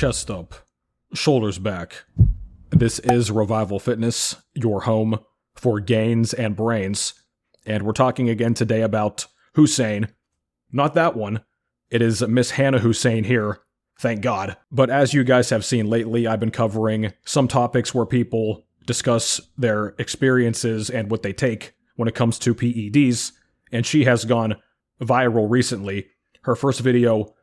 chest up, shoulders back. This is Revival Fitness, your home for gains and brains. And we're talking again today about Hussein. Not that one. It is Miss Hannah Hussein here. Thank God. But as you guys have seen lately, I've been covering some topics where people discuss their experiences and what they take when it comes to PEDs. And she has gone viral recently. Her first video,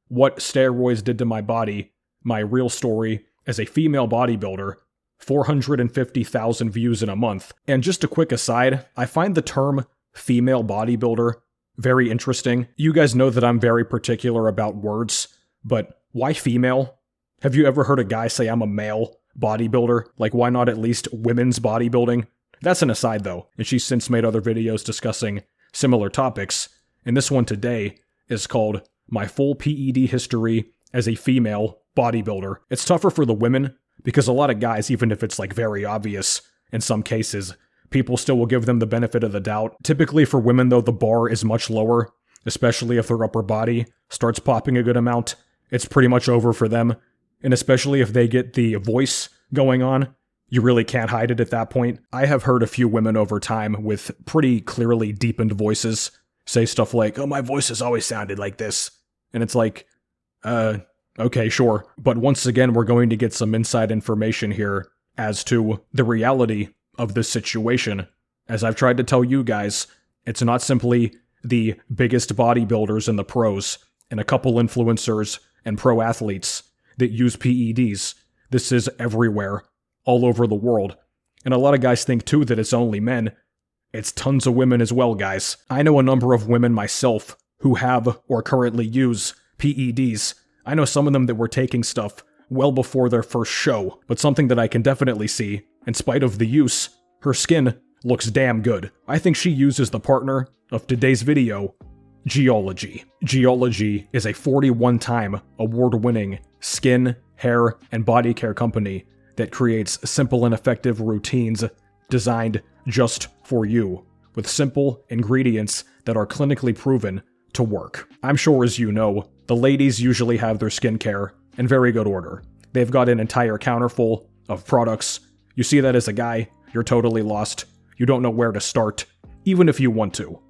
What Steroids Did to My Body, My Real Story as a Female Bodybuilder, 450,000 views in a month. And just a quick aside, I find the term female bodybuilder very interesting. You guys know that I'm very particular about words, but why female? Have you ever heard a guy say I'm a male bodybuilder? Like, why not at least women's bodybuilding? That's an aside though, and she's since made other videos discussing similar topics, and this one today is called My Full PED History as a Female Bodybuilder. It's tougher for the women, because a lot of guys, even if it's like very obvious in some cases, people still will give them the benefit of the doubt. Typically for women though, the bar is much lower, especially if their upper body starts popping a good amount. It's pretty much over for them, and especially if they get the voice going on, you really can't hide it at that point. I have heard a few women over time with pretty clearly deepened voices say stuff like, oh, my voice has always sounded like this. And it's like, okay, sure. But once again, we're going to get some inside information here as to the reality of this situation. As I've tried to tell you guys, it's not simply the biggest bodybuilders and the pros and a couple influencers and pro athletes that use PEDs. This is everywhere, all over the world. And a lot of guys think too that it's only men. It's tons of women as well, guys. I know a number of women myself who have or currently use PEDs. I know some of them that were taking stuff well before their first show, but something that I can definitely see, in spite of the use, her skin looks damn good. I think she uses the partner of today's video, Geology. Geology is a 41-time award-winning skin, hair, and body care company that creates simple and effective routines designed just for you, with simple ingredients that are clinically proven to work. I'm sure as you know, the ladies usually have their skincare in very good order. They've got an entire counter full of products. You see that as a guy, you're totally lost. You don't know where to start, even if you want to.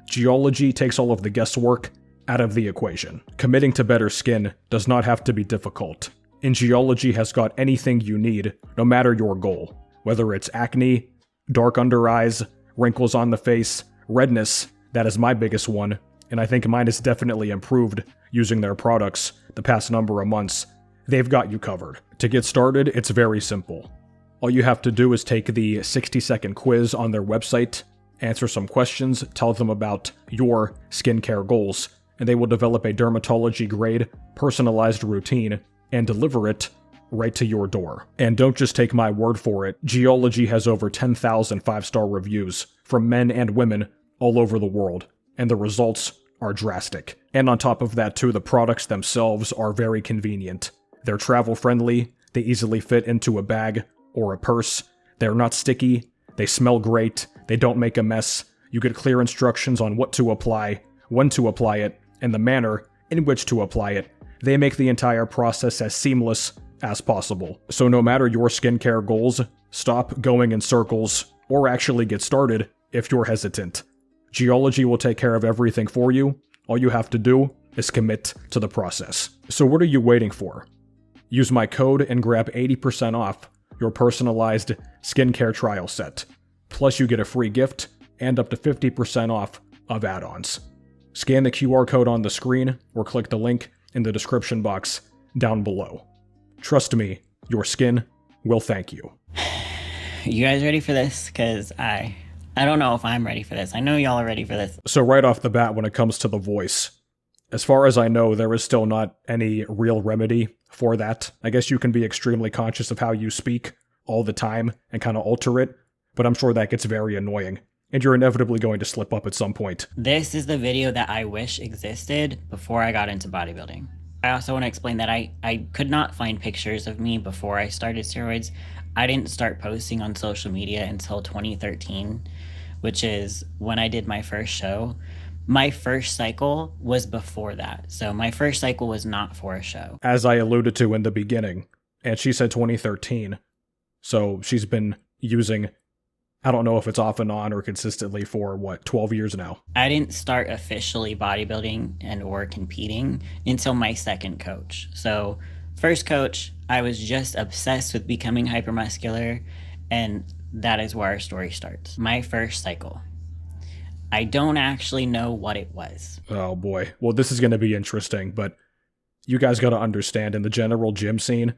Geology takes all of the guesswork out of the equation. Committing to better skin does not have to be difficult. And Geology has got anything you need, no matter your goal. Whether it's acne, dark under eyes, wrinkles on the face, redness, that is my biggest one, and I think mine has definitely improved using their products the past number of months. They've got you covered. To get started, it's very simple. All you have to do is take the 60-second quiz on their website, answer some questions, tell them about your skincare goals, and they will develop a dermatology-grade, personalized routine and deliver it right to your door. And don't just take my word for it. Geology has over 10,000 5-star reviews from men and women all over the world, and the results are drastic. And on top of that too, the products themselves are very convenient. They're travel-friendly, they easily fit into a bag or a purse, they're not sticky, they smell great, they don't make a mess, you get clear instructions on what to apply, when to apply it, and the manner in which to apply it. They make the entire process as seamless as possible. So no matter your skincare goals, stop going in circles, or actually get started if you're hesitant. Geology will take care of everything for you. All you have to do is commit to the process. So what are you waiting for? Use my code and grab 80% off your personalized skincare trial set. Plus you get a free gift and up to 50% off of add-ons. Scan the QR code on the screen or click the link in the description box down below. Trust me, your skin will thank you. You guys ready for this? Because I don't know if I'm ready for this. I know y'all are ready for this. So right off the bat, when it comes to the voice, as far as I know, there is still not any real remedy for that. I guess you can be extremely conscious of how you speak all the time and kind of alter it, but I'm sure that gets very annoying, and you're inevitably going to slip up at some point. This is the video that I wish existed before I got into bodybuilding. I also want to explain that I could not find pictures of me before I started steroids. I didn't start posting on social media until 2013, which is when I did my first show. My first cycle was before that. So my first cycle was not for a show. As I alluded to in the beginning, and she said 2013. So she's been using, I don't know if it's off and on or consistently for, 12 years now? I didn't start officially bodybuilding and or competing until my second coach. So first coach, I was just obsessed with becoming hypermuscular, and that is where our story starts. My first cycle. I don't actually know what it was. Oh boy. Well, this is going to be interesting, but you guys got to understand, in the general gym scene,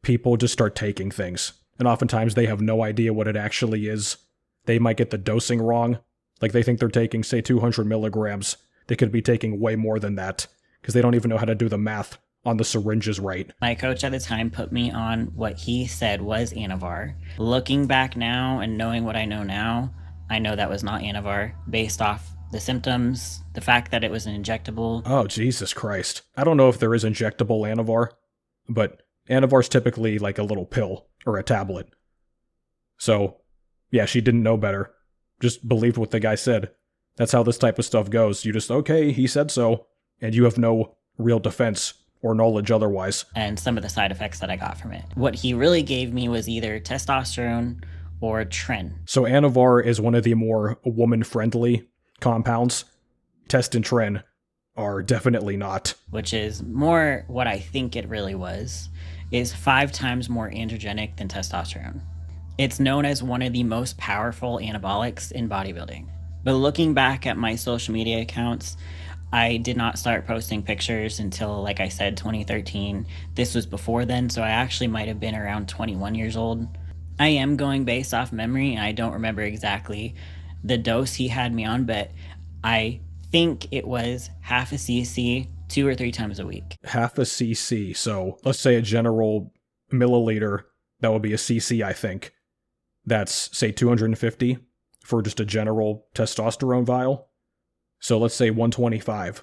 people just start taking things. And oftentimes they have no idea what it actually is. They might get the dosing wrong. Like they think they're taking, say, 200 milligrams. They could be taking way more than that because they don't even know how to do the math on the syringes right. My coach at the time put me on what he said was Anavar. Looking back now and knowing what I know now, I know that was not Anavar based off the symptoms, the fact that it was an injectable. Oh, Jesus Christ. I don't know if there is injectable Anavar, but Anavar's typically like a little pill or a tablet. So, yeah, she didn't know better. Just believed what the guy said. That's how this type of stuff goes. You just, okay, he said so, and you have no real defense or knowledge otherwise. And some of the side effects that I got from it. What he really gave me was either testosterone or Tren. So Anavar is one of the more woman-friendly compounds. Test and Tren are definitely not. Which is more what I think it really was, is 5 times more androgenic than testosterone. It's known as one of the most powerful anabolics in bodybuilding. But looking back at my social media accounts, I did not start posting pictures until, like I said, 2013. This was before then, so I actually might have been around 21 years old. I am going based off memory, and I don't remember exactly the dose he had me on, but I think it was half a cc 2 or 3 times a week. Half a cc, so let's say a general milliliter, that would be a cc, I think. That's, say, 250 for just a general testosterone vial. So let's say 125.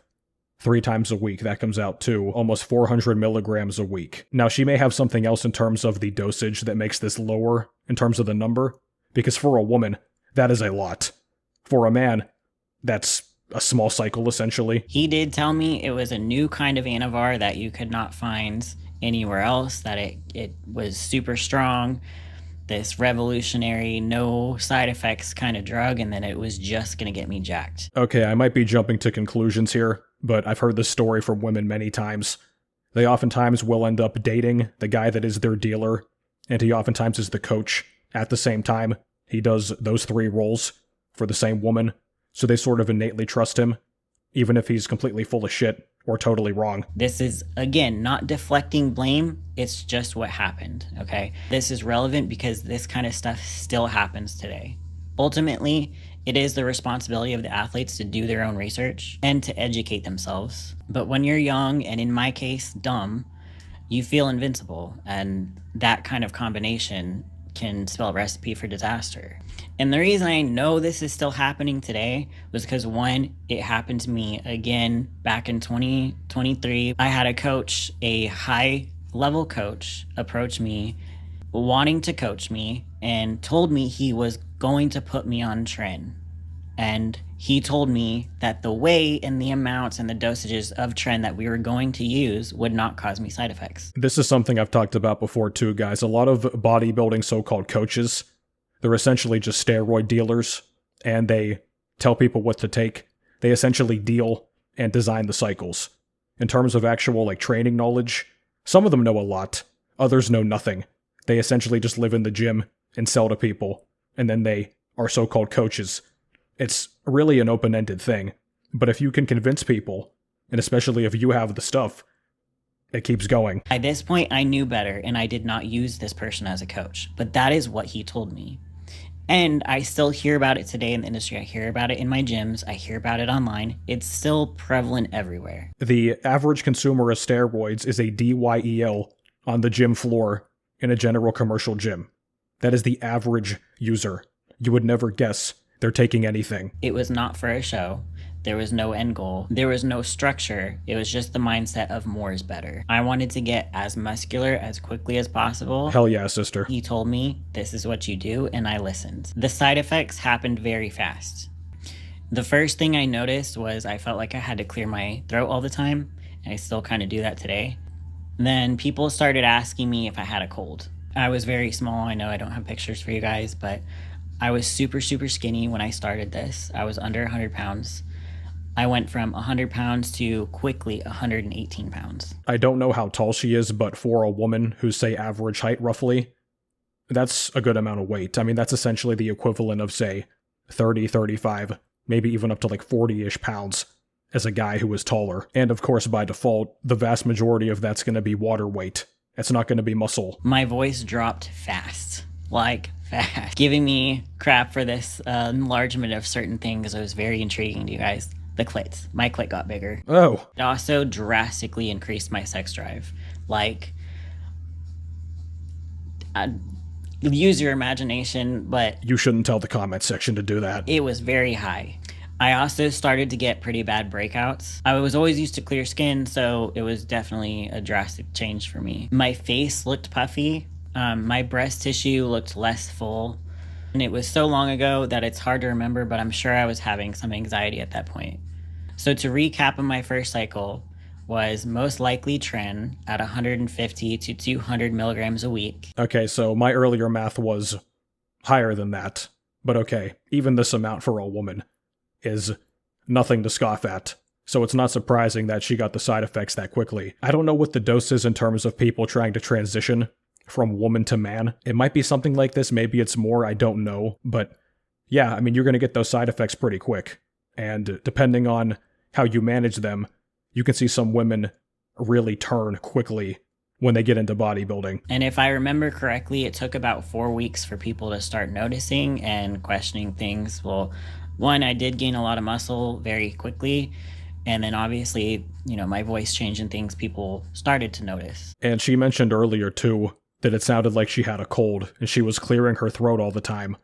3 times a week, that comes out to almost 400 milligrams a week. Now, she may have something else in terms of the dosage that makes this lower in terms of the number, because for a woman, that is a lot. For a man, that's a small cycle, essentially. He did tell me it was a new kind of Anavar that you could not find anywhere else, that it was super strong, this revolutionary, no side effects kind of drug, and then it was just going to get me jacked. Okay, I might be jumping to conclusions here, but I've heard this story from women many times. They oftentimes will end up dating the guy that is their dealer, and he oftentimes is the coach at the same time. He does those 3 roles for the same woman, so they sort of innately trust him, even if he's completely full of shit or totally wrong. This is, again, not deflecting blame, it's just what happened, okay? This is relevant because this kind of stuff still happens today. Ultimately, it is the responsibility of the athletes to do their own research and to educate themselves. But when you're young, and in my case, dumb, you feel invincible, and that kind of combination can spell a recipe for disaster. And the reason I know this is still happening today was because, one, it happened to me again back in 2023. I had a coach, a high-level coach, approach me, wanting to coach me, and told me he was going to put me on Tren. And he told me that the weight and the amounts and the dosages of Tren that we were going to use would not cause me side effects. This is something I've talked about before too, guys. A lot of bodybuilding so-called coaches, they're essentially just steroid dealers, and they tell people what to take. They essentially deal and design the cycles. In terms of actual training knowledge, some of them know a lot, others know nothing. They essentially just live in the gym and sell to people, and then they are so-called coaches. It's really an open-ended thing, but if you can convince people, and especially if you have the stuff, it keeps going. At this point, I knew better, and I did not use this person as a coach, but that is what he told me. And I still hear about it today in the industry. I hear about it in my gyms. I hear about it online. It's still prevalent everywhere. The average consumer of steroids is a DYEL on the gym floor in a general commercial gym. That is the average user. You would never guess they're taking anything. It was not for a show. There was no end goal. There was no structure. It was just the mindset of more is better. I wanted to get as muscular as quickly as possible. Hell yeah, sister. He told me, this is what you do, and I listened. The side effects happened very fast. The first thing I noticed was I felt like I had to clear my throat all the time, and I still kind of do that today. Then people started asking me if I had a cold. I was very small. I know I don't have pictures for you guys, but I was super, super skinny when I started this. I was under 100 pounds. I went from 100 pounds to quickly 118 pounds. I don't know how tall she is, but for a woman who's, say, average height roughly, that's a good amount of weight. I mean, that's essentially the equivalent of, say, 30, 35, maybe even up to like 40-ish pounds as a guy who is taller. And of course, by default, the vast majority of that's going to be water weight. It's not going to be muscle. My voice dropped fast. Like, fast. Giving me crap for this enlargement of certain things was very intriguing to you guys. The clits. My clit got bigger. Oh. It also drastically increased my sex drive. Like, use your imagination, but... You shouldn't tell the comment section to do that. It was very high. I also started to get pretty bad breakouts. I was always used to clear skin, so it was definitely a drastic change for me. My face looked puffy. My breast tissue looked less full. And it was so long ago that it's hard to remember, but I'm sure I was having some anxiety at that point. So to recap on my first cycle was most likely Tren at 150 to 200 milligrams a week. Okay, so my earlier math was higher than that. But okay, even this amount for a woman is nothing to scoff at. So it's not surprising that she got the side effects that quickly. I don't know what the dose is in terms of people trying to transition from woman to man. It might be something like this, maybe it's more, I don't know. But yeah, I mean, you're going to get those side effects pretty quick. And depending on how you manage them, you can see some women really turn quickly when they get into bodybuilding. And if I remember correctly, it took about 4 weeks for people to start noticing and questioning things. Well, one, I did gain a lot of muscle very quickly. And then obviously, you know, my voice changed and things people started to notice. And she mentioned earlier too that it sounded like she had a cold and she was clearing her throat all the time.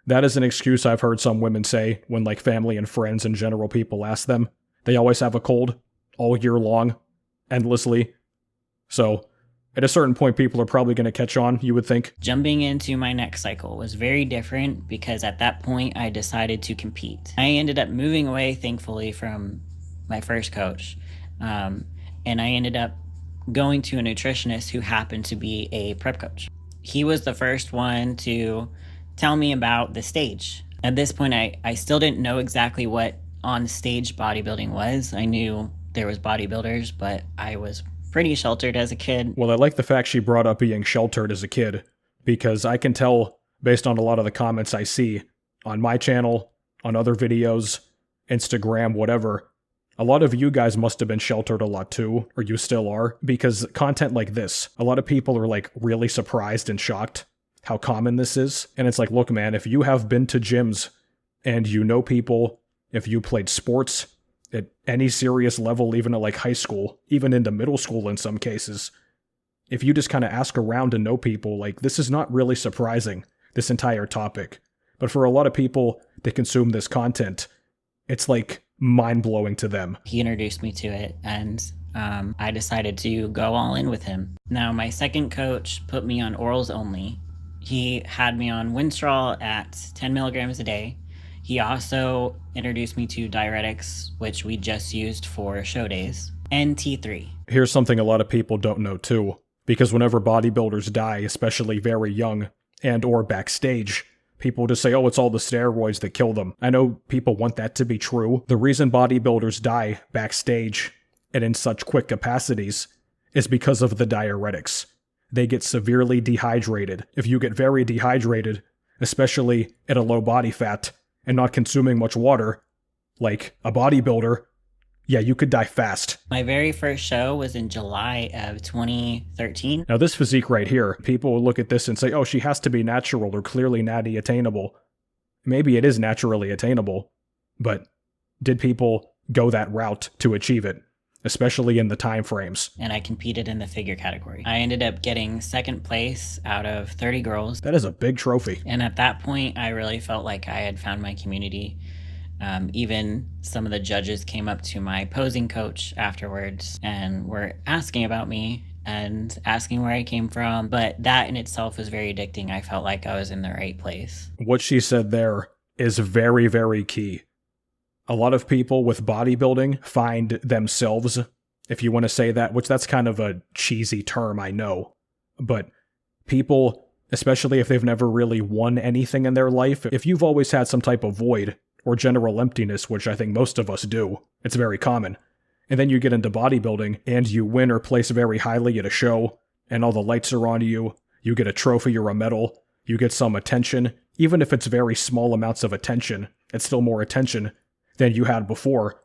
That is an excuse I've heard some women say when like family and friends and general people ask them. They always have a cold all year long, endlessly. So at a certain point, people are probably going to catch on, you would think. Jumping into my next cycle was very different because at that point I decided to compete. I ended up moving away, thankfully, from my first coach. And I ended up going to a nutritionist who happened to be a prep coach. He was the first one to tell me about the stage. At this point, I still didn't know exactly what on-stage bodybuilding was. I knew there was bodybuilders, but I was pretty sheltered as a kid. Well, I like the fact she brought up being sheltered as a kid, because I can tell, based on a lot of the comments I see on my channel, on other videos, Instagram, whatever, a lot of you guys must have been sheltered a lot too, or you still are, because content like this, a lot of people are like really surprised and shocked how common this is. And it's like, look, man, if you have been to gyms and you know people, if you played sports at any serious level, even at like high school, even into middle school in some cases, if you just kind of ask around and know people, like this is not really surprising, this entire topic. But for a lot of people that consume this content, it's like mind-blowing to them. He introduced me to it, and I decided to go all in with him. Now, my second coach put me on orals only. He had me on Winstrol at 10 milligrams a day. He also introduced me to diuretics, which we just used for show days, and T3. Here's something a lot of people don't know too, because whenever bodybuilders die, especially very young and or backstage, people just say, oh, it's all the steroids that kill them. I know people want that to be true. The reason bodybuilders die backstage and in such quick capacities is because of the diuretics. They get severely dehydrated. If you get very dehydrated, especially at a low body fat and not consuming much water, like a bodybuilder, yeah, you could die fast. My very first show was in July of 2013. Now this physique right here, people will look at this and say, oh, she has to be natural or clearly natty attainable. Maybe it is naturally attainable, but did people go that route to achieve it, especially in the time frames? And I competed in the figure category. I ended up getting second place out of 30 girls. That is a big trophy. And at that point, I really felt like I had found my community. Even some of the judges came up to my posing coach afterwards and were asking about me and asking where I came from. But that in itself was very addicting. I felt like I was in the right place. What she said there is very, very key. A lot of people with bodybuilding find themselves, if you want to say that, which that's kind of a cheesy term, I know. But people, especially if they've never really won anything in their life, if you've always had some type of void or general emptiness, which I think most of us do, it's very common. And then you get into bodybuilding and you win or place very highly at a show and all the lights are on you, you get a trophy or a medal, you get some attention. Even if it's very small amounts of attention, it's still more attention than you had before.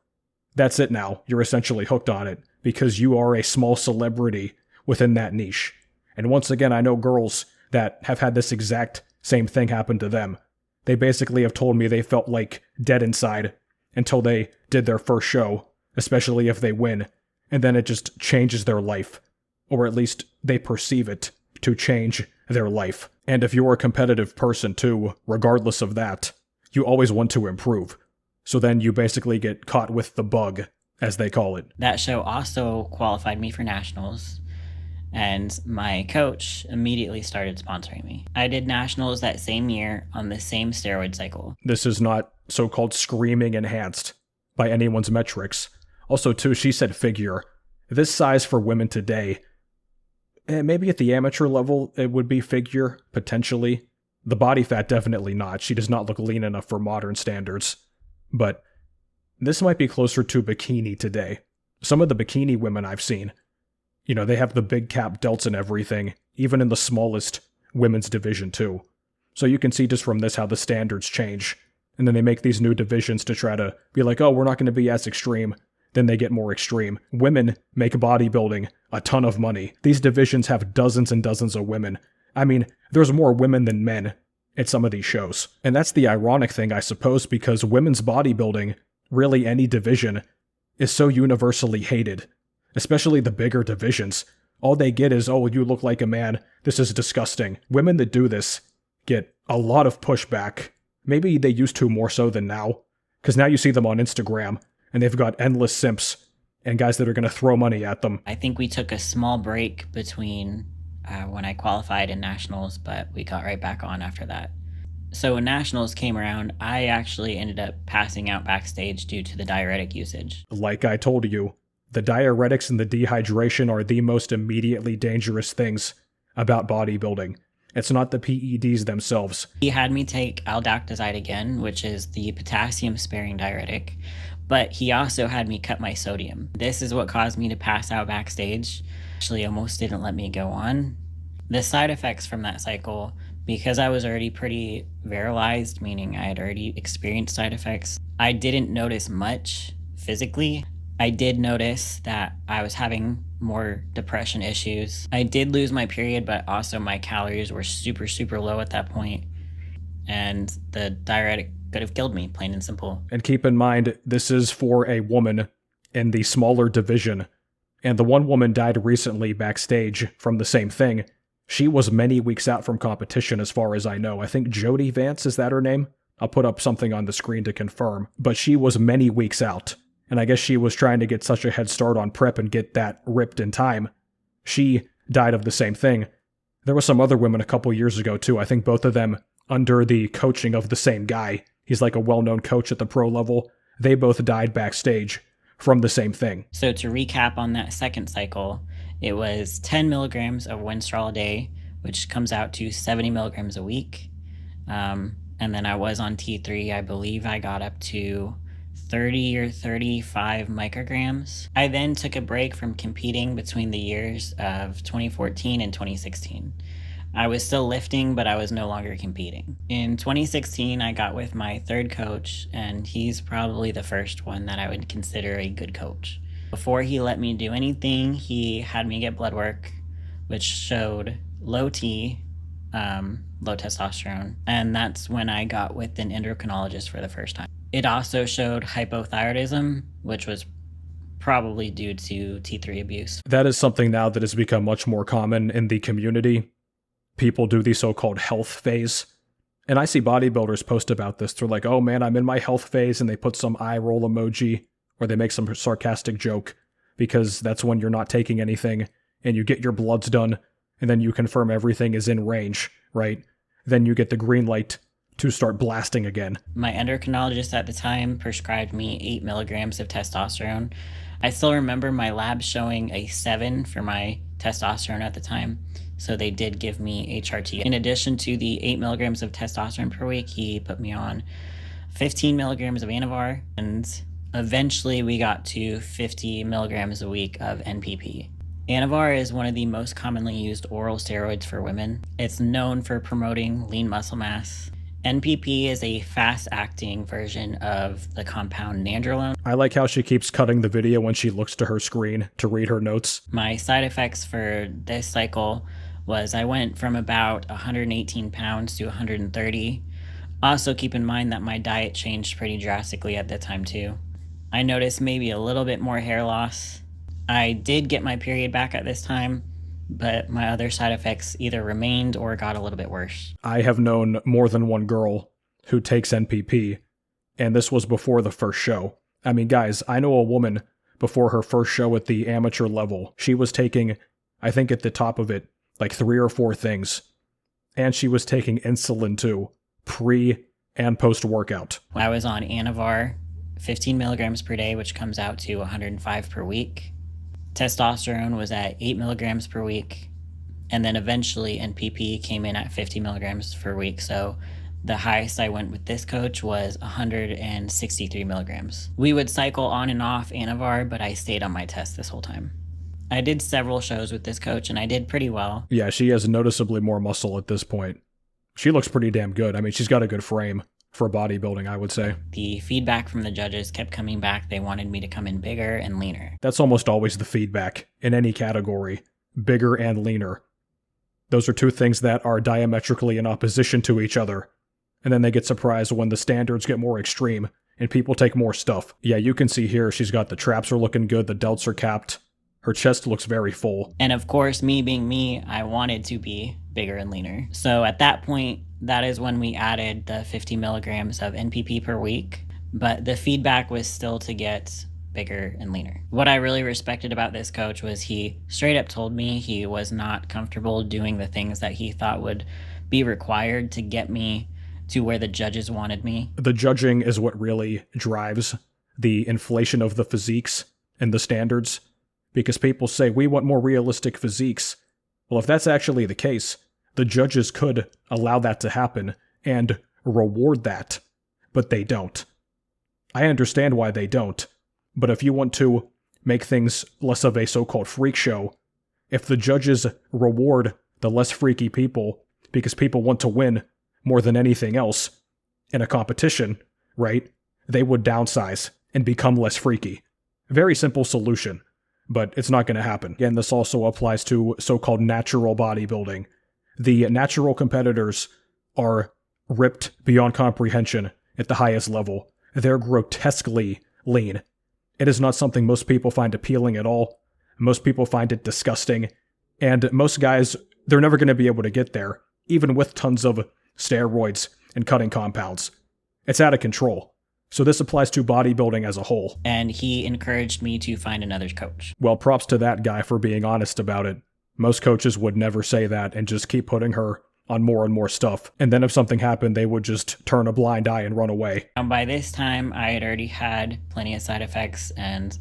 That's it now. You're essentially hooked on it because you are a small celebrity within that niche. And once again, I know girls that have had this exact same thing happen to them. They basically have told me they felt like dead inside until they did their first show, especially if they win, and then it just changes their life, or at least they perceive it to change their life. And if you're a competitive person too, regardless of that, you always want to improve. So then you basically get caught with the bug, as they call it. That show also qualified me for nationals, and my coach immediately started sponsoring me. I did nationals that same year on the same steroid cycle. This is not so-called screaming enhanced by anyone's metrics. Also too, she said figure. This size for women today, maybe at the amateur level, it would be figure, potentially. The body fat, definitely not. She does not look lean enough for modern standards. But this might be closer to bikini today. Some of the bikini women I've seen, they have the big cap delts and everything, even in the smallest women's division too. So you can see just from this how the standards change. And then they make these new divisions to try to be like, oh, we're not going to be as extreme. Then they get more extreme. Women make bodybuilding a ton of money. These divisions have dozens and dozens of women. I mean, there's more women than men at some of these shows. And that's the ironic thing, I suppose, because women's bodybuilding, really any division, is so universally hated. Especially the bigger divisions. All they get is, oh, you look like a man. This is disgusting. Women that do this get a lot of pushback. Maybe they used to more so than now. Because now you see them on Instagram, and they've got endless simps and guys that are going to throw money at them. I think we took a small break between when I qualified in nationals, but we got right back on after that. So when nationals came around, I actually ended up passing out backstage due to the diuretic usage. Like I told you, the diuretics and the dehydration are the most immediately dangerous things about bodybuilding. It's not the PEDs themselves. He had me take aldactazide again, which is the potassium-sparing diuretic, but he also had me cut my sodium. This is what caused me to pass out backstage. Actually, almost didn't let me go on. The side effects from that cycle, because I was already pretty virilized, meaning I had already experienced side effects, I didn't notice much physically. I did notice that I was having more depression issues. I did lose my period, but also my calories were super, super low at that point. And the diuretic could have killed me, plain and simple. And keep in mind, this is for a woman in the smaller division. And the one woman died recently backstage from the same thing. She was many weeks out from competition as far as I know. I think Jody Vance, is that her name? I'll put up something on the screen to confirm. But she was many weeks out. And I guess she was trying to get such a head start on prep and get that ripped in time. She died of the same thing. There were some other women a couple years ago too. I think both of them under the coaching of the same guy. He's like a well-known coach at the pro level. They both died backstage from the same thing. So to recap on that second cycle, it was 10 milligrams of Winstrol a day, which comes out to 70 milligrams a week. And then I was on T3. I believe I got up to 30 or 35 micrograms. I then took a break from competing between the years of 2014 and 2016. I was still lifting, but I was no longer competing. In 2016, I got with my third coach, and he's probably the first one that I would consider a good coach. Before he let me do anything, he had me get blood work, which showed low T, low testosterone, and that's when I got with an endocrinologist for the first time. It also showed hypothyroidism, which was probably due to T3 abuse. That is something now that has become much more common in the community. People do the so-called health phase. And I see bodybuilders post about this. They're like, oh man, I'm in my health phase, and they put some eye roll emoji, or they make some sarcastic joke, because that's when you're not taking anything, and you get your bloods done, and then you confirm everything is in range, right? Then you get the green light to start blasting again. My endocrinologist at the time prescribed me 8 milligrams of testosterone. I still remember my lab showing a 7 for my testosterone at the time, so they did give me HRT. In addition to the 8 milligrams of testosterone per week, he put me on 15 milligrams of Anavar, and eventually we got to 50 milligrams a week of NPP. Anavar is one of the most commonly used oral steroids for women. It's known for promoting lean muscle mass. NPP is a fast-acting version of the compound nandrolone. I like how she keeps cutting the video when she looks to her screen to read her notes. My side effects for this cycle was I went from about 118 pounds to 130. Also keep in mind that my diet changed pretty drastically at that time too. I noticed maybe a little bit more hair loss. I did get my period back at this time, but my other side effects either remained or got a little bit worse. I have known more than one girl who takes NPP, and this was before the first show. I mean, guys, I know a woman before her first show at the amateur level. She was taking, I think at the top of it, like 3 or 4 things. And she was taking insulin too, pre and post-workout. I was on Anavar, 15 milligrams per day, which comes out to 105 per week. Testosterone was at 8 milligrams per week, and then eventually NPP came in at 50 milligrams per week. So the highest I went with this coach was 163 milligrams. We would cycle on and off Anavar, but I stayed on my test this whole time. I did several shows with this coach, and I did pretty well. Yeah, she has noticeably more muscle at this point. She looks pretty damn good. I mean, she's got a good frame for bodybuilding, I would say. The feedback from the judges kept coming back. They wanted me to come in bigger and leaner. That's almost always the feedback in any category. Bigger and leaner. Those are two things that are diametrically in opposition to each other. And then they get surprised when the standards get more extreme and people take more stuff. Yeah, you can see here she's got the traps are looking good, the delts are capped. Her chest looks very full. And of course, me being me, I wanted to be bigger and leaner. So at that point, that is when we added the 50 milligrams of NPP per week. But the feedback was still to get bigger and leaner. What I really respected about this coach was he straight up told me he was not comfortable doing the things that he thought would be required to get me to where the judges wanted me. The judging is what really drives the inflation of the physiques and the standards. Because people say, we want more realistic physiques. Well, if that's actually the case, the judges could allow that to happen and reward that, but they don't. I understand why they don't, but if you want to make things less of a so-called freak show, if the judges reward the less freaky people because people want to win more than anything else in a competition, right, they would downsize and become less freaky. Very simple solution. But it's not going to happen. Again, this also applies to so-called natural bodybuilding. The natural competitors are ripped beyond comprehension at the highest level. They're grotesquely lean. It is not something most people find appealing at all. Most people find it disgusting. And most guys, they're never going to be able to get there, even with tons of steroids and cutting compounds. It's out of control. So this applies to bodybuilding as a whole. And he encouraged me to find another coach. Well, props to that guy for being honest about it. Most coaches would never say that and just keep putting her on more and more stuff. And then if something happened, they would just turn a blind eye and run away. And by this time, I had already had plenty of side effects, and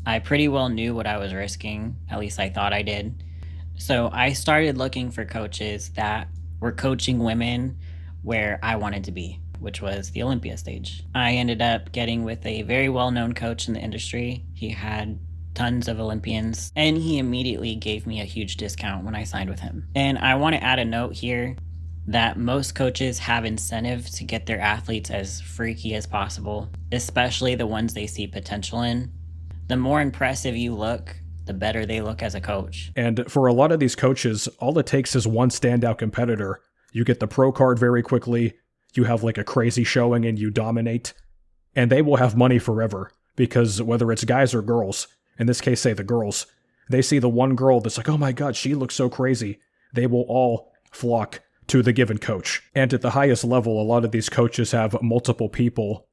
I pretty well knew what I was risking. At least I thought I did. So I started looking for coaches that were coaching women where I wanted to be, which was the Olympia stage. I ended up getting with a very well-known coach in the industry. He had tons of Olympians, and he immediately gave me a huge discount when I signed with him. And I want to add a note here that most coaches have incentive to get their athletes as freaky as possible, especially the ones they see potential in. The more impressive you look, the better they look as a coach. And for a lot of these coaches, all it takes is one standout competitor. You get the pro card very quickly, you have like a crazy showing and you dominate, and they will have money forever. Because whether it's guys or girls, in this case, say the girls, they see the one girl that's like, oh my God, she looks so crazy. They will all flock to the given coach. And at the highest level, a lot of these coaches have multiple people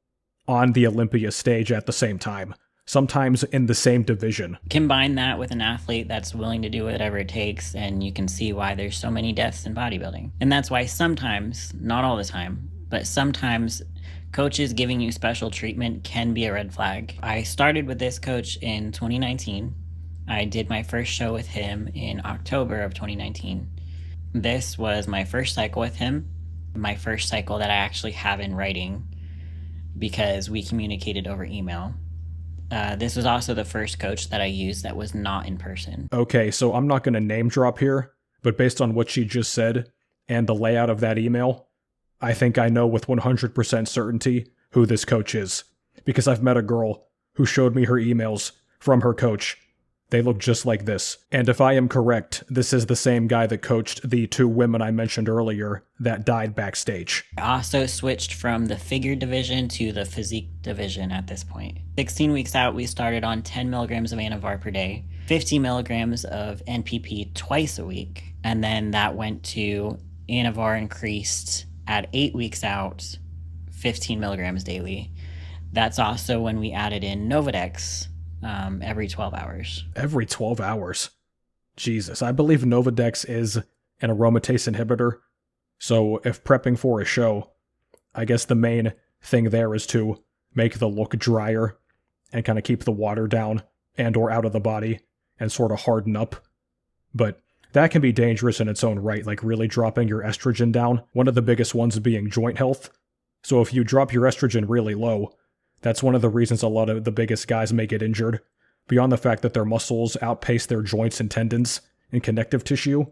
on the Olympia stage at the same time, sometimes in the same division. Combine that with an athlete that's willing to do whatever it takes, and you can see why there's so many deaths in bodybuilding. And that's why sometimes, not all the time, but sometimes coaches giving you special treatment can be a red flag. I started with this coach in 2019. I did my first show with him in October of 2019. This was my first cycle with him, my first cycle that I actually have in writing because we communicated over email. This was also the first coach that I used that was not in person. Okay, so I'm not going to name drop here, but based on what she just said and the layout of that email, I think I know with 100% certainty who this coach is, because I've met a girl who showed me her emails from her coach. They look just like this. And if I am correct, this is the same guy that coached the 2 women I mentioned earlier that died backstage. I also switched from the figure division to the physique division at this point. 16 weeks out, we started on 10 milligrams of anavar per day, 50 milligrams of NPP twice a week, and then that went to anavar increased at 8 weeks out, 15 milligrams daily. That's also when we added in Novadex every 12 hours. Every 12 hours? Jesus, I believe Novadex is an aromatase inhibitor. So if prepping for a show, I guess the main thing there is to make the look drier and kind of keep the water down and or out of the body and sort of harden up. But that can be dangerous in its own right, like really dropping your estrogen down. One of the biggest ones being joint health. So if you drop your estrogen really low, that's one of the reasons a lot of the biggest guys may get injured. Beyond the fact that their muscles outpace their joints and tendons and connective tissue,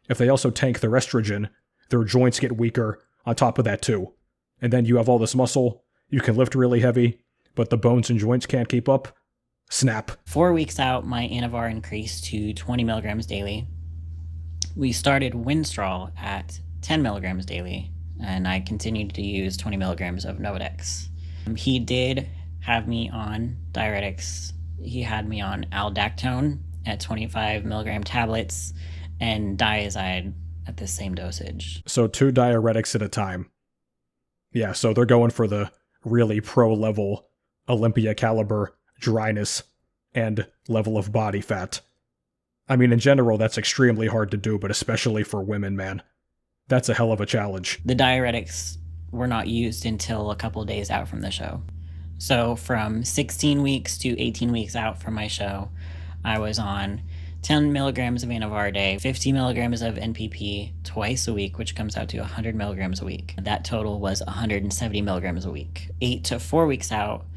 if they also tank their estrogen, their joints get weaker on top of that too. And then you have all this muscle, you can lift really heavy, but the bones and joints can't keep up. Snap. 4 weeks out, my anavar increased to 20 milligrams daily. We started Winstrol at 10 milligrams daily, and I continued to use 20 milligrams of Novadex. He did have me on diuretics. He had me on aldactone at 25 milligram tablets and diazide at the same dosage. So 2 diuretics at a time. Yeah, so they're going for the really pro level Olympia caliber dryness and level of body fat. I mean, in general, that's extremely hard to do, but especially for women, man. That's a hell of a challenge. The diuretics were not used until a couple days out from the show. So from 16 weeks to 18 weeks out from my show, I was on 10 milligrams of anavar a day, 50 milligrams of NPP twice a week, which comes out to 100 milligrams a week. That total was 170 milligrams a week. 8 to 4 weeks out,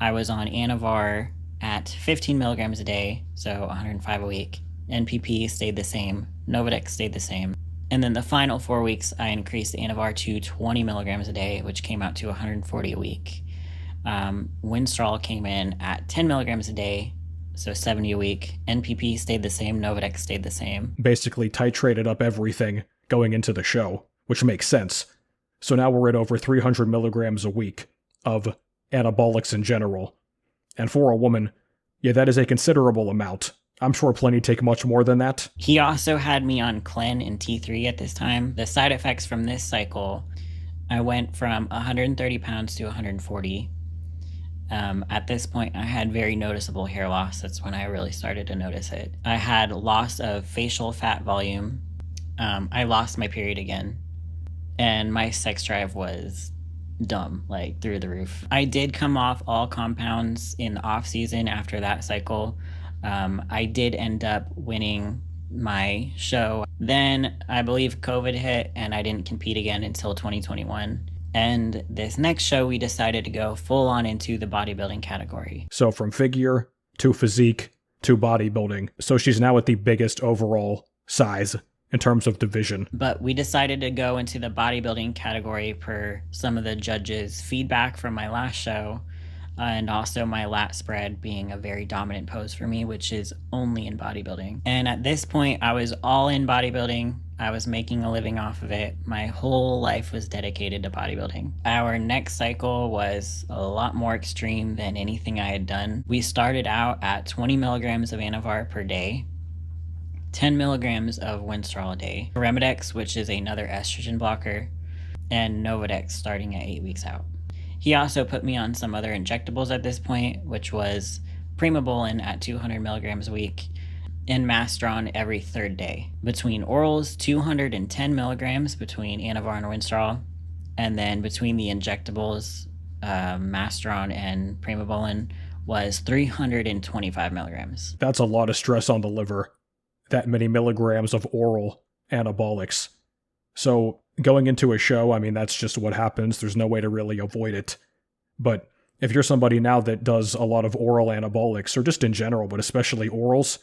I was on anavar at 15 milligrams a day, so 105 a week. NPP stayed the same, Novadex stayed the same. And then the final 4 weeks, I increased anavar to 20 milligrams a day, which came out to 140 a week. Winstrol came in at 10 milligrams a day, so 70 a week. NPP stayed the same, Novadex stayed the same. Basically titrated up everything going into the show, which makes sense. So now we're at over 300 milligrams a week of anabolics in general. And for a woman, yeah, that is a considerable amount. I'm sure plenty take much more than that. He also had me on Clen and T3 at this time. The side effects from this cycle, I went from 130 pounds to 140. At this point, I had very noticeable hair loss. That's when I really started to notice it. I had loss of facial fat volume. I lost my period again. And my sex drive was dumb, like through the roof. I did come off all compounds in the off season after that cycle. I did end up winning my show. Then I believe COVID hit and I didn't compete again until 2021. And this next show, we decided to go full on into the bodybuilding category. So from figure to physique to bodybuilding. So she's now at the biggest overall size in terms of division. But we decided to go into the bodybuilding category per some of the judges' feedback from my last show. And also my lat spread being a very dominant pose for me, which is only in bodybuilding. And at this point, I was all in bodybuilding. I was making a living off of it. My whole life was dedicated to bodybuilding. Our next cycle was a lot more extreme than anything I had done. We started out at 20 milligrams of anavar per day, 10 milligrams of Winstrol a day, Remedex, which is another estrogen blocker, and Novadex starting at 8 weeks out. He also put me on some other injectables at this point, which was Primobolan at 200 milligrams a week and Mastron every third day. Between orals, 210 milligrams between anavar and Winstrol, And then between the injectables, Masteron and Primobolan was 325 milligrams. That's a lot of stress on the liver. That many milligrams of oral anabolics. So going into a show, I mean, that's just what happens. There's no way to really avoid it. But if you're somebody now that does a lot of oral anabolics, or just in general, but especially orals,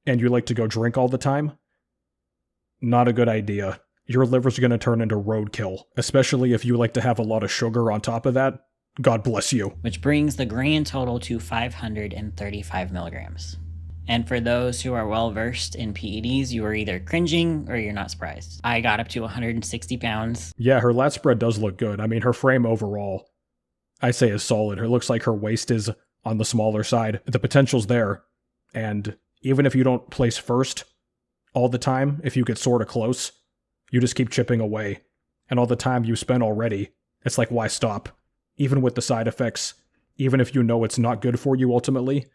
and you like to go drink all the time, not a good idea. Your liver's going to turn into roadkill, especially if you like to have a lot of sugar on top of that. God bless you. Which brings the grand total to 535 milligrams. And for those who are well versed in PEDs, you are either cringing or you're not surprised. I got up to 160 pounds. Yeah, her lat spread does look good. I mean, her frame overall, I say is solid. It looks like her waist is on the smaller side. The potential's there. And even if you don't place first all the time, if you get sort of close, you just keep chipping away. And all the time you spend already, it's like, why stop? Even with the side effects, even if you know it's not good for you ultimately,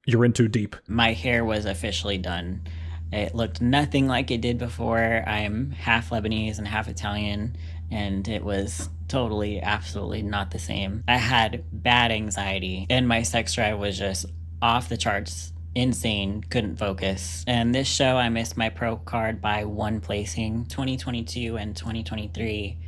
you're in too deep. My hair was officially done. It looked nothing like it did before. I'm half Lebanese and half Italian, and it was totally, absolutely not the same. I had bad anxiety, and my sex drive was just off the charts. Insane, couldn't focus. And this show, I missed my pro card by one placing. 2022 and 2023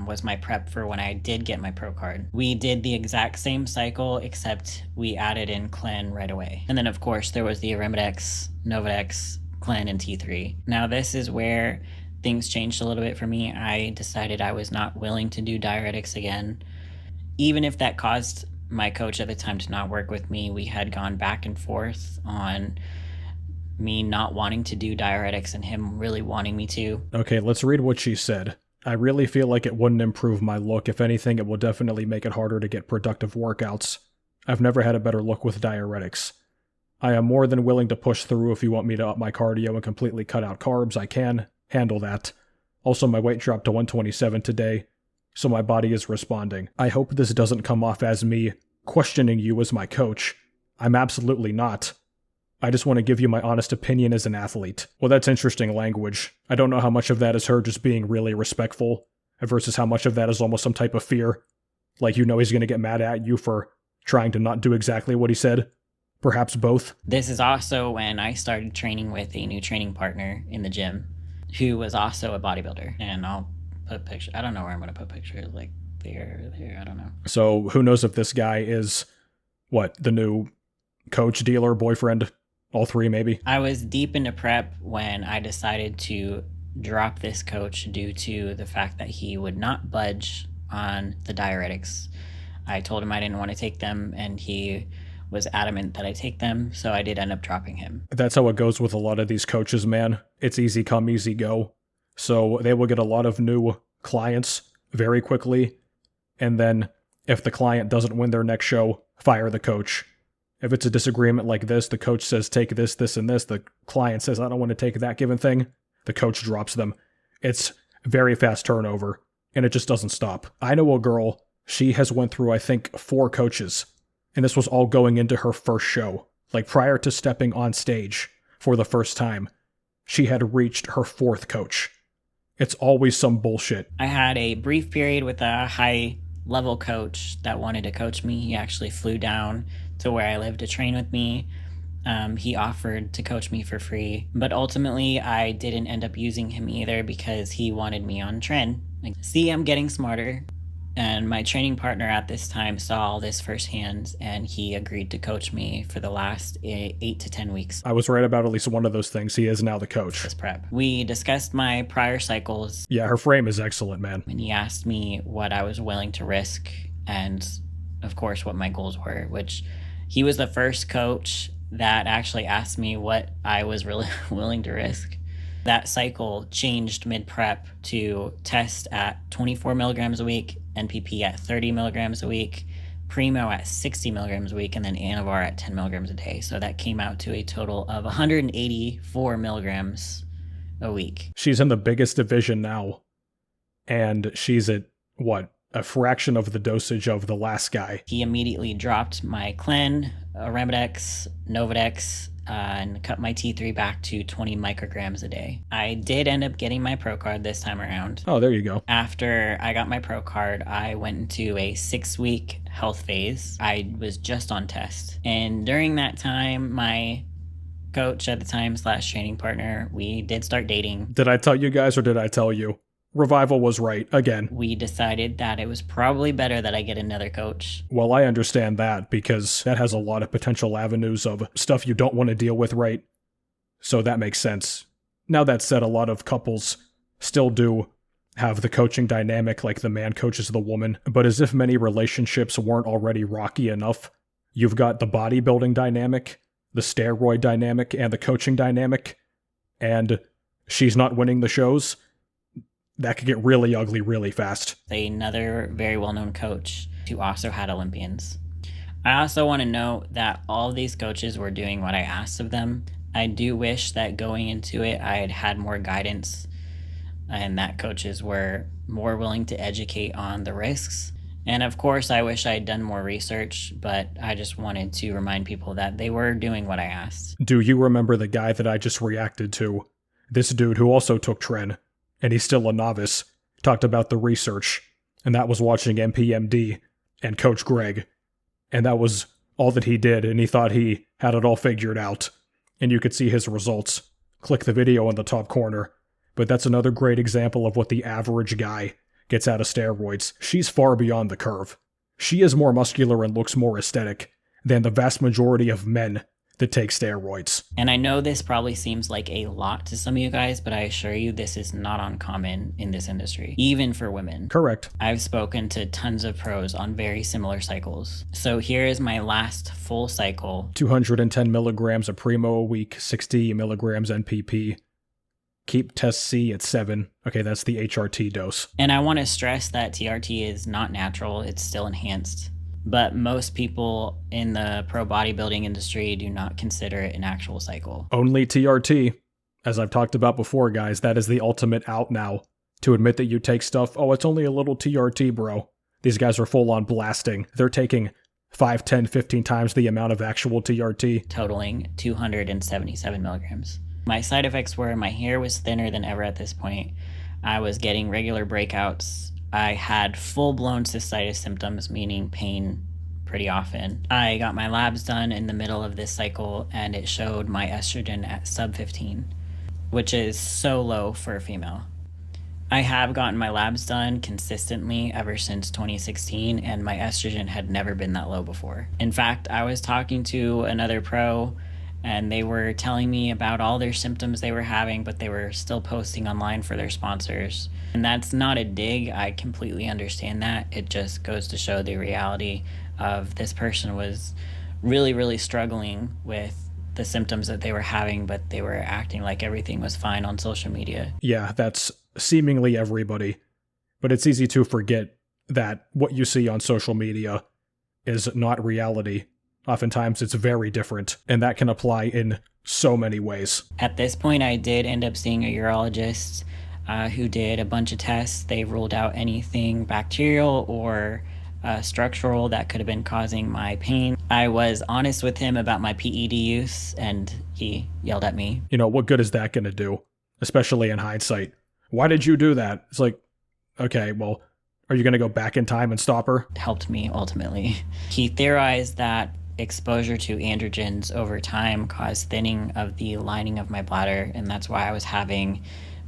was my prep for when I did get my pro card. We did the exact same cycle, except we added in Clen right away. And then, of course, there was the Arimidex, Novidex, Clen, and T3. Now, this is where things changed a little bit for me. I decided I was not willing to do diuretics again. Even if that caused my coach at the time to not work with me, we had gone back and forth on me not wanting to do diuretics and him really wanting me to. Okay, let's read what she said. I really feel like it wouldn't improve my look. If anything, it will definitely make it harder to get productive workouts. I've never had a better look with diuretics. I am more than willing to push through. If you want me to up my cardio and completely cut out carbs, I can handle that. Also, my weight dropped to 127 today, so my body is responding. I hope this doesn't come off as me questioning you as my coach. I'm absolutely not. I just want to give you my honest opinion as an athlete. Well, that's interesting language. I don't know how much of that is her just being really respectful versus how much of that is almost some type of fear. Like, you know, he's going to get mad at you for trying to not do exactly what he said. Perhaps both. This is also when I started training with a new training partner in the gym who was also a bodybuilder. And I'll put pictures. I don't know where I'm going to put pictures. Like there, I don't know. So who knows if this guy is, what, the new coach, dealer, boyfriend? All three, maybe? I was deep into prep when I decided to drop this coach due to the fact that he would not budge on the diuretics. I told him I didn't want to take them, and he was adamant that I take them, so I did end up dropping him. That's how it goes with a lot of these coaches, man. It's easy come, easy go. So they will get a lot of new clients very quickly, and then if the client doesn't win their next show, fire the coach. If it's a disagreement like this, the coach says, take this, this, and this. The client says, I don't want to take that given thing. The coach drops them. It's very fast turnover, and it just doesn't stop. I know a girl, she has went through, I think, 4 coaches, and this was all going into her first show. Like, prior to stepping on stage for the first time, she had reached her 4th coach. It's always some bullshit. I had a brief period with a high-level coach that wanted to coach me. He actually flew down to where I live to train with me. He offered to coach me for free, but ultimately I didn't end up using him either because he wanted me on Tren. Like, see, I'm getting smarter. And my training partner at this time saw all this firsthand, and he agreed to coach me for the last 8 to 10 weeks. I was right about at least one of those things. He is now the coach. This prep. We discussed my prior cycles. Yeah, her frame is excellent, man. And he asked me what I was willing to risk, and of course what my goals were, which he was the first coach that actually asked me what I was really willing to risk. That cycle changed mid-prep to test at 24 milligrams a week, NPP at 30 milligrams a week, Primo at 60 milligrams a week, and then Anavar at 10 milligrams a day. So that came out to a total of 184 milligrams a week. She's in the biggest division now, and she's at, what, a fraction of the dosage of the last guy. He immediately dropped my Clen, Arimidex, Novidex, and cut my T3 back to 20 micrograms a day. I did end up getting my pro card this time around. Oh, there you go. After I got my pro card, I went into a 6-week health phase. I was just on test. And during that time, my coach at the time / training partner, we did start dating. Did I tell you guys or did I tell you? Revival was right, again. We decided that it was probably better that I get another coach. Well, I understand that because that has a lot of potential avenues of stuff you don't want to deal with, right? So that makes sense. Now that said, a lot of couples still do have the coaching dynamic like the man coaches the woman, but as if many relationships weren't already rocky enough, you've got the bodybuilding dynamic, the steroid dynamic, and the coaching dynamic, and she's not winning the shows. That could get really ugly really fast. Another very well-known coach who also had Olympians. I also want to note that all of these coaches were doing what I asked of them. I do wish that going into it, I had had more guidance and that coaches were more willing to educate on the risks. And of course, I wish I had done more research, but I just wanted to remind people that they were doing what I asked. Do you remember the guy that I just reacted to? This dude who also took Tren, and he's still a novice, talked about the research, and that was watching MPMD and Coach Greg, and that was all that he did, and he thought he had it all figured out, and you could see his results. Click the video in the top corner. But that's another great example of what the average guy gets out of steroids. She's far beyond the curve. She is more muscular and looks more aesthetic than the vast majority of men that take steroids. And I know this probably seems like a lot to some of you guys, but I assure you this is not uncommon in this industry, even for women. Correct. I've spoken to tons of pros on very similar cycles. So here is my last full cycle. 210 milligrams of Primo a week, 60 milligrams NPP. Keep test C at 7. Okay, that's the HRT dose. And I want to stress that TRT is not natural, it's still enhanced. But most people in the pro bodybuilding industry do not consider it an actual cycle. Only TRT. As I've talked about before, guys, that is the ultimate out now. To admit that you take stuff, oh, it's only a little TRT, bro. These guys are full on blasting. They're taking 5, 10, 15 times the amount of actual TRT. Totaling 277 milligrams. My side effects were my hair was thinner than ever at this point. I was getting regular breakouts. I had full-blown cystitis symptoms, meaning pain pretty often. I got my labs done in the middle of this cycle, and it showed my estrogen at sub 15, which is so low for a female. I have gotten my labs done consistently ever since 2016, and my estrogen had never been that low before. In fact, I was talking to another pro, and they were telling me about all their symptoms they were having, but they were still posting online for their sponsors. And that's not a dig, I completely understand that. It just goes to show the reality of this person was really, really struggling with the symptoms that they were having, but they were acting like everything was fine on social media. Yeah, that's seemingly everybody. But it's easy to forget that what you see on social media is not reality. Oftentimes it's very different, and that can apply in so many ways. At this point, I did end up seeing a urologist who did a bunch of tests. They ruled out anything bacterial or structural that could have been causing my pain. I was honest with him about my PED use, and he yelled at me. You know, what good is that going to do? Especially in hindsight. Why did you do that? It's like, okay, well, are you going to go back in time and stop her? It helped me, ultimately. He theorized that exposure to androgens over time caused thinning of the lining of my bladder, and that's why I was having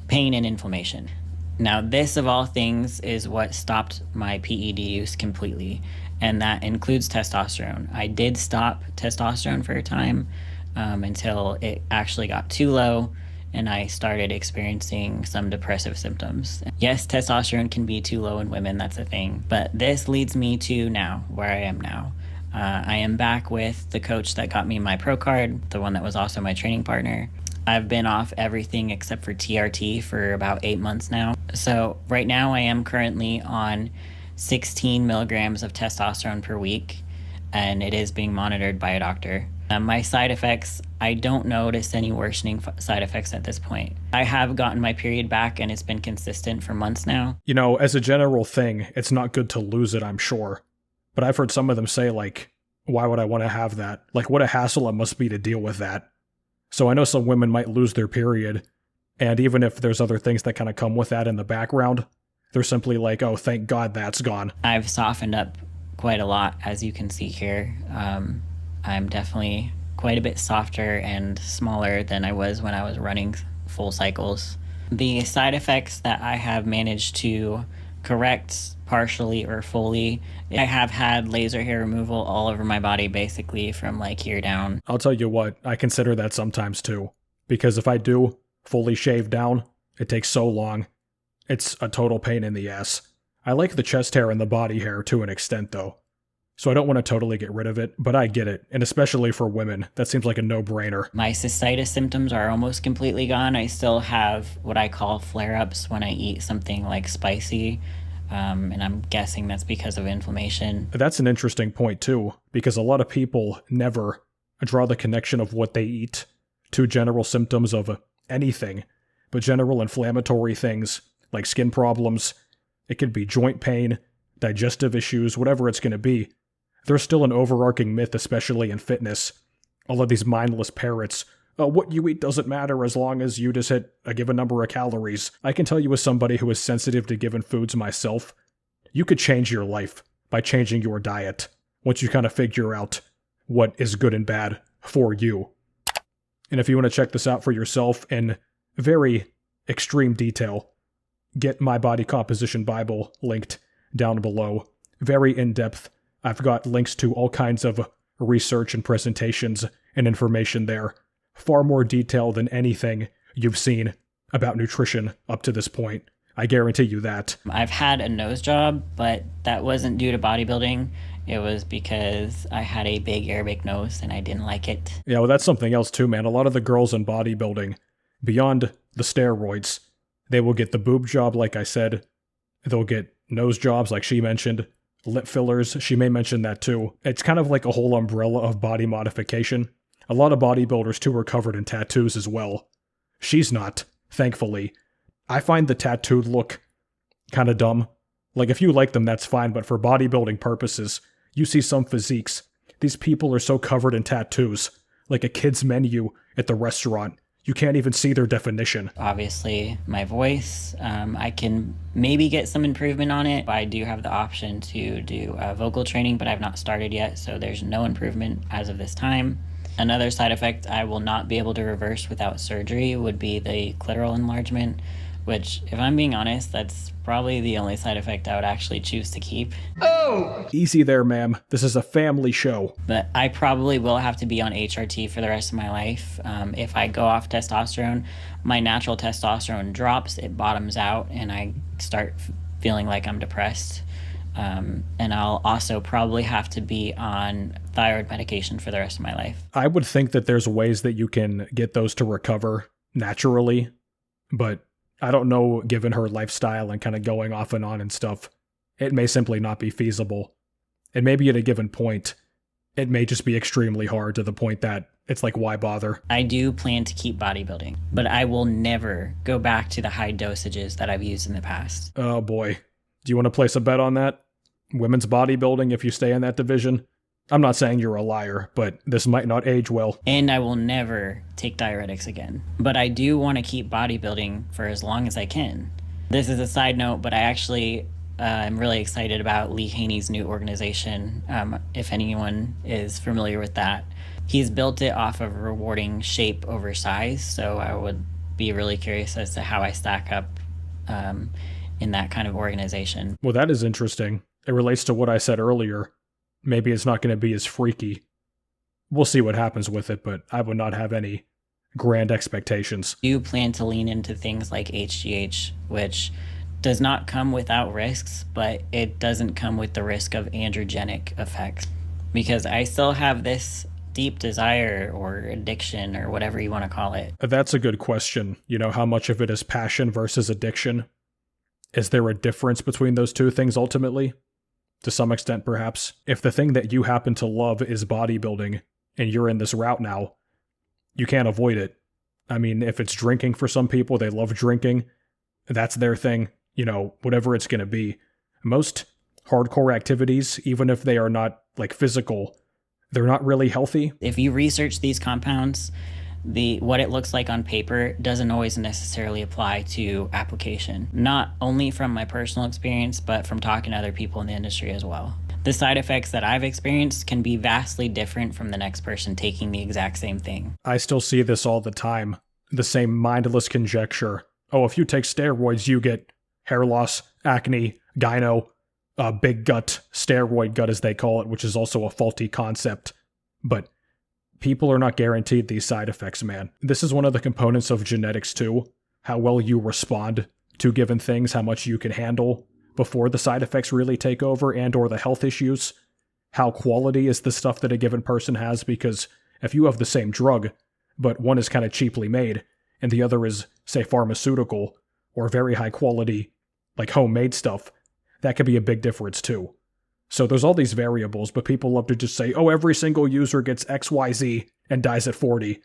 pain and inflammation. Now, this of all things is what stopped my PED use completely, and that includes testosterone. I did stop testosterone for a time until it actually got too low and I started experiencing some depressive symptoms. Yes, testosterone can be too low in women, that's a thing, but this leads me to now, where I am now. I am back with the coach that got me my pro card, the one that was also my training partner. I've been off everything except for TRT for about 8 months now. So right now I am currently on 16 milligrams of testosterone per week, and it is being monitored by a doctor. My side effects I don't notice any worsening side effects at this point. I have gotten my period back and it's been consistent for months now. You know, as a general thing, it's not good to lose it, I'm sure. But I've heard some of them say, like, why would I want to have that? Like, what a hassle it must be to deal with that. So I know some women might lose their period, and even if there's other things that kind of come with that in the background, they're simply like, oh, thank God that's gone. I've softened up quite a lot, as you can see here. I'm definitely quite a bit softer and smaller than I was when I was running full cycles. The side effects that I have managed to correct partially or fully, I have had laser hair removal all over my body, basically from like here down. I'll tell you what, I consider that sometimes too. Because if I do fully shave down, it takes so long. It's a total pain in the ass. I like the chest hair and the body hair to an extent though. So I don't want to totally get rid of it, but I get it. And especially for women, that seems like a no-brainer. My cystitis symptoms are almost completely gone. I still have what I call flare-ups when I eat something like spicy. And I'm guessing that's because of inflammation. That's an interesting point too, because a lot of people never draw the connection of what they eat to general symptoms of anything, but general inflammatory things like skin problems. It could be joint pain, digestive issues, whatever it's going to be. There's still an overarching myth, especially in fitness. All of these mindless parrots. What you eat doesn't matter as long as you just hit a given number of calories. I can tell you as somebody who is sensitive to given foods myself, you could change your life by changing your diet once you kind of figure out what is good and bad for you. And if you want to check this out for yourself in very extreme detail, get my Body Composition Bible linked down below. Very in-depth. I've got links to all kinds of research and presentations and information there. Far more detail than anything you've seen about nutrition up to this point. I guarantee you that. I've had a nose job, but that wasn't due to bodybuilding. It was because I had a big Arabic nose and I didn't like it. Yeah, well, that's something else too, man. A lot of the girls in bodybuilding, beyond the steroids, they will get the boob job, like I said. They'll get nose jobs, like she mentioned. Lip fillers, she may mention that too. It's kind of like a whole umbrella of body modification. A lot of bodybuilders too are covered in tattoos as well. She's not, thankfully. I find the tattooed look kind of dumb. Like, if you like them, that's fine, but for bodybuilding purposes, you see some physiques. These people are so covered in tattoos, like a kid's menu at the restaurant. You can't even see their definition. Obviously, my voice, I can maybe get some improvement on it. I do have the option to do vocal training, but I've not started yet, so there's no improvement as of this time. Another side effect I will not be able to reverse without surgery would be the clitoral enlargement, which, if I'm being honest, that's probably the only side effect I would actually choose to keep. Oh! Easy there, ma'am. This is a family show. But I probably will have to be on HRT for the rest of my life. If I go off testosterone, my natural testosterone drops, it bottoms out, and I start feeling like I'm depressed. And I'll also probably have to be on thyroid medication for the rest of my life. I would think that there's ways that you can get those to recover naturally, but I don't know, given her lifestyle and kind of going off and on and stuff, it may simply not be feasible. And maybe at a given point, it may just be extremely hard to the point that it's like, why bother? I do plan to keep bodybuilding, but I will never go back to the high dosages that I've used in the past. Oh boy. Do you want to place a bet on that? Women's bodybuilding if you stay in that division? I'm not saying you're a liar, but this might not age well. And I will never take diuretics again. But I do want to keep bodybuilding for as long as I can. This is a side note, but I actually am really excited about Lee Haney's new organization, if anyone is familiar with that. He's built it off of rewarding shape over size, so I would be really curious as to how I stack up in that kind of organization. Well, that is interesting. It relates to what I said earlier. Maybe it's not going to be as freaky. We'll see what happens with it, but I would not have any grand expectations. I do plan to lean into things like HGH, which does not come without risks, but it doesn't come with the risk of androgenic effects. Because I still have this deep desire or addiction or whatever you want to call it. That's a good question. You know, how much of it is passion versus addiction? Is there a difference between those two things ultimately? To some extent, perhaps. If the thing that you happen to love is bodybuilding, and you're in this route now, you can't avoid it. I mean, if it's drinking for some people, they love drinking. That's their thing, whatever it's going to be. Most hardcore activities, even if they are not like physical, they're not really healthy. If you research these compounds, what it looks like on paper doesn't always necessarily apply to application. Not only from my personal experience, but from talking to other people in the industry as well. The side effects that I've experienced can be vastly different from the next person taking the exact same thing. I still see this all the time. The same mindless conjecture. Oh, if you take steroids, you get hair loss, acne, gyno, big gut, steroid gut as they call it, which is also a faulty concept. But people are not guaranteed these side effects, man. This is one of the components of genetics too. How well you respond to given things, how much you can handle before the side effects really take over and or the health issues. How quality is the stuff that a given person has, because if you have the same drug, but one is kind of cheaply made, and the other is, say, pharmaceutical, or very high quality, like homemade stuff, that could be a big difference too. So there's all these variables, but people love to just say, oh, every single user gets XYZ and dies at 40.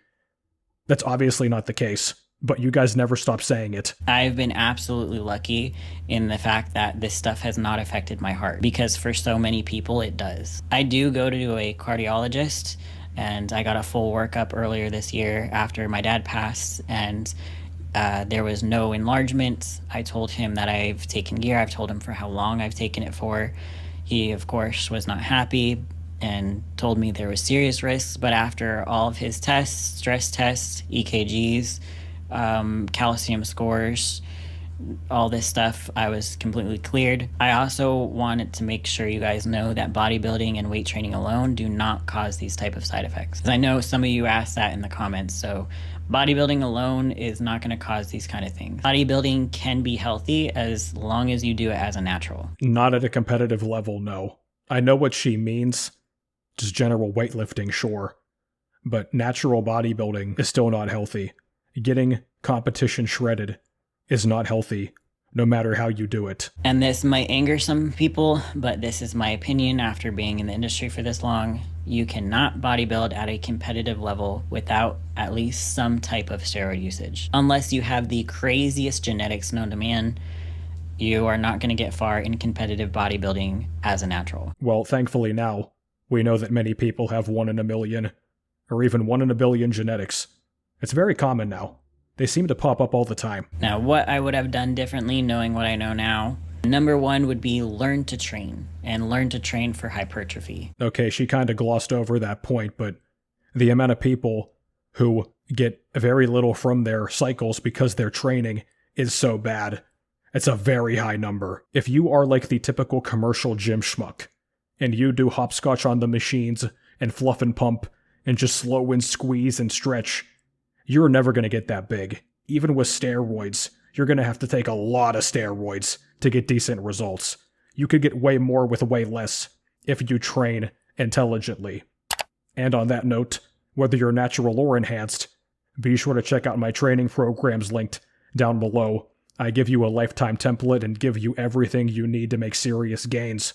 That's obviously not the case, but you guys never stop saying it. I've been absolutely lucky in the fact that this stuff has not affected my heart, because for so many people it does. I do go to a cardiologist, and I got a full workup earlier this year after my dad passed, and there was no enlargement. I told him that I've taken gear. I've told him for how long I've taken it for. He, of course, was not happy and told me there was serious risks, but after all of his tests, stress tests, EKGs, calcium scores, all this stuff, I was completely cleared. I also wanted to make sure you guys know that bodybuilding and weight training alone do not cause these type of side effects. I know some of you asked that in the comments, so bodybuilding alone is not going to cause these kind of things. Bodybuilding can be healthy as long as you do it as a natural. Not at a competitive level, no. I know what she means. Just general weightlifting, sure. But natural bodybuilding is still not healthy. Getting competition shredded is not healthy, no matter how you do it. And this might anger some people, but this is my opinion after being in the industry for this long. You cannot bodybuild at a competitive level without at least some type of steroid usage. Unless you have the craziest genetics known to man, you are not going to get far in competitive bodybuilding as a natural. Well, thankfully now, we know that many people have 1 in a million, or even 1 in a billion genetics. It's very common now. They seem to pop up all the time. Now, what I would have done differently, knowing what I know now, number 1 would be learn to train, and learn to train for hypertrophy. Okay, she kind of glossed over that point, but the amount of people who get very little from their cycles because they're training is so bad. It's a very high number. If you are like the typical commercial gym schmuck, and you do hopscotch on the machines, and fluff and pump, and just slow and squeeze and stretch, you're never going to get that big. Even with steroids, you're going to have to take a lot of steroids to get decent results. You could get way more with way less if you train intelligently. And on that note, whether you're natural or enhanced, be sure to check out my training programs linked down below. I give you a lifetime template and give you everything you need to make serious gains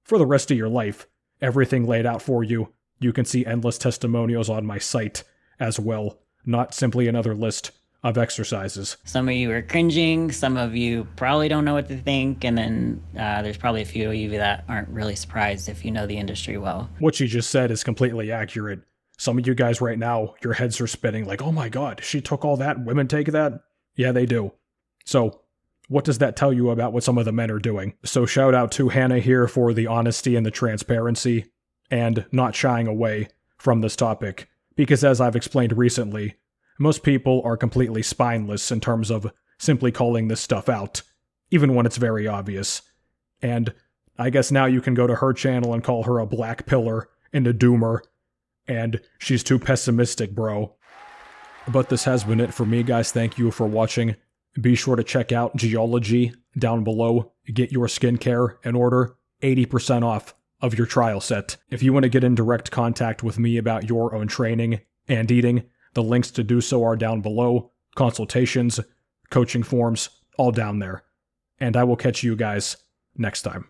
for the rest of your life. Everything laid out for you. You can see endless testimonials on my site as well. Not simply another list of exercises. Some of you are cringing, some of you probably don't know what to think, and then there's probably a few of you that aren't really surprised if you know the industry well. What she just said is completely accurate. Some of you guys right now, your heads are spinning like, oh my god, she took all that, women take that? Yeah, they do. So, what does that tell you about what some of the men are doing? So shout out to Hannah here for the honesty and the transparency, and not shying away from this topic. Because as I've explained recently, most people are completely spineless in terms of simply calling this stuff out, even when it's very obvious. And I guess now you can go to her channel and call her a black pillar and a doomer, and she's too pessimistic, bro. But this has been it for me, guys. Thank you for watching. Be sure to check out Geology down below. Get your skincare in order, 80% off of your trial set. If you want to get in direct contact with me about your own training and eating, the links to do so are down below. Consultations, coaching forms, all down there. And I will catch you guys next time.